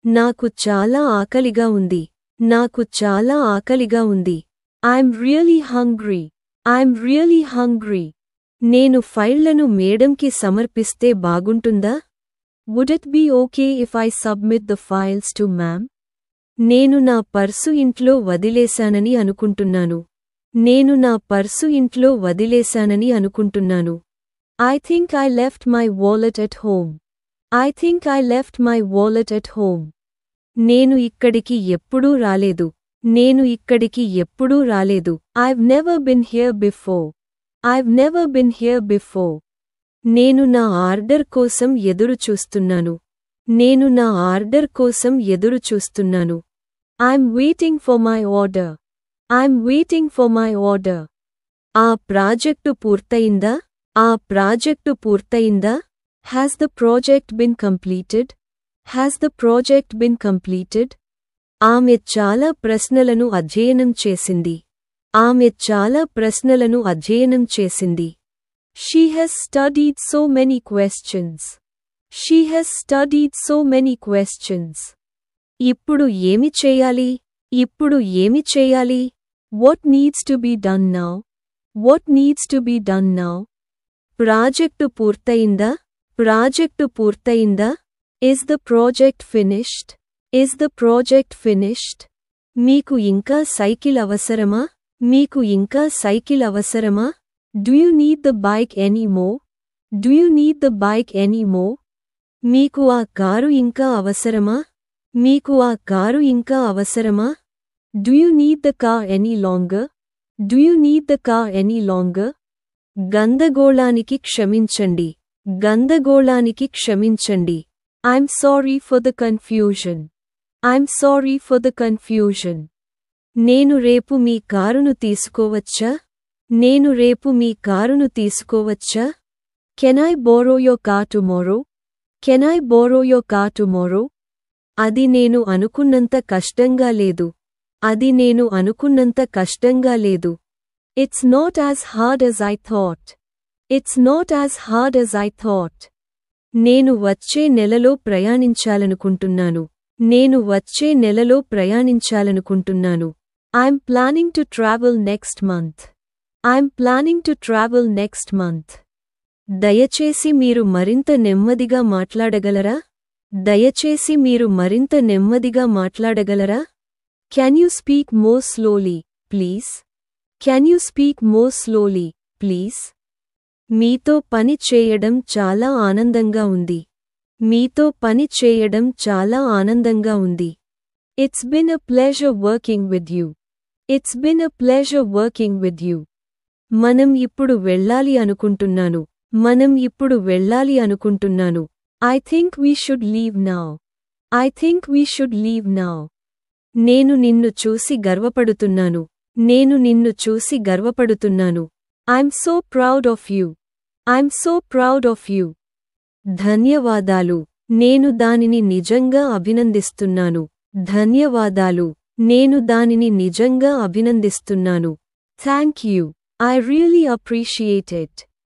నాకు చాలా ఆకలిగా ఉంది. నాకు చాలా ఆకలిగా ఉంది. I'm really hungry. I'm really hungry. నేను ఫైళ్లను మేడంకి సమర్పిస్తే బాగుంటుందా? Would it be okay if I submit the files to ma'am? నేను నా పర్సు ఇంట్లో వదిలేశానని అనుకుంటున్నాను. నేను నా పర్సు ఇంట్లో వదిలేశానని అనుకుంటున్నాను. I think I left my wallet at home. I think I left my wallet at home. నేను ఇక్కడికి ఎప్పుడూ రాలేదు. నేను ఇక్కడికి ఎప్పుడూ రాలేదు. I've never been here before. I've never been here before. నేను నా ఆర్డర్ కోసం ఎదురు చూస్తున్నాను. నేను నా ఆర్డర్ కోసం ఎదురు చూస్తున్నాను. I'm waiting for my order. I'm waiting for my order. ఆ ప్రాజెక్టు పూర్తయిందా? ఆ project పూర్తయిందా? Has the project been completed? Has the project been completed? ఆమె చాలా ప్రశ్నలను అధ్యయనం చేసింది. ఆమె చాలా ప్రశ్నలను అధ్యయనం చేసింది. She has studied so many questions. She has studied so many questions. ఇప్పుడు ఏమి చేయాలి? ఇప్పుడు ఏమి చేయాలి? What needs to be done now? What needs to be done now? Project పూర్తయిందా? ప్రాజెక్టు పూర్తయిందా? Is the project finished? Is the project finished? మీకు ఇంకా సైకిల్ అవసరమా? మీకు ఇంకా సైకిల్ అవసరమా? Do you need the bike anymore? Do you need the bike anymore? మీకు ఆ కారు ఇంకా అవసరమా? మీకు ఆ కారు ఇంకా అవసరమా? Do you need the car any longer? Do you need the car any longer? గందగోళానికి క్షమించండి. గందగోళానికి క్షమించండి. I'm sorry for the confusion. I'm sorry for the confusion. నేను రేపు మీ కారును తీసుకోవచ్చా? నేను రేపు మీ కారును తీసుకోవచ్చా? Can I borrow your car tomorrow? Can I borrow your car tomorrow? అది నేను అనుకున్నంత కష్టంగా లేదు. అది నేను అనుకున్నంత కష్టంగా లేదు. It's not as hard as I thought. It's not as hard as I thought. నేను వచ్చే నెలలో ప్రయాణించాలనుకుంటున్నాను. నేను వచ్చే నెలలో ప్రయాణించాలనుకుంటున్నాను. I'm planning to travel next month. I'm planning to travel next month. దయచేసి మీరు మరింత నెమ్మదిగా మాట్లాడగలరా? దయచేసి మీరు మరింత నెమ్మదిగా మాట్లాడగలరా? Can you speak more slowly, please? Can you speak more slowly, please? మీతో పని చేయడం చాలా ఆనందంగా ఉంది. మీతో పని చేయడం చాలా ఆనందంగా ఉంది. It's been a pleasure working with you. It's been a pleasure working with you. మనం ఇప్పుడు వెళ్ళాలి అనుకుంటున్నాను. మనం ఇప్పుడు వెళ్ళాలి అనుకుంటున్నాను. I think we should leave now. I think we should leave now. నేను నిన్ను చూసి గర్వపడుతున్నాను. నేను నిన్ను చూసి గర్వపడుతున్నాను. I'm so proud of you. I'm so proud of you. ధన్యవాదాలు. నేను దానిని నిజంగా అభినందిస్తున్నాను. ధన్యవాదాలు. నేను దానిని నిజంగా అభినందిస్తున్నాను. Thank you. I really appreciate it.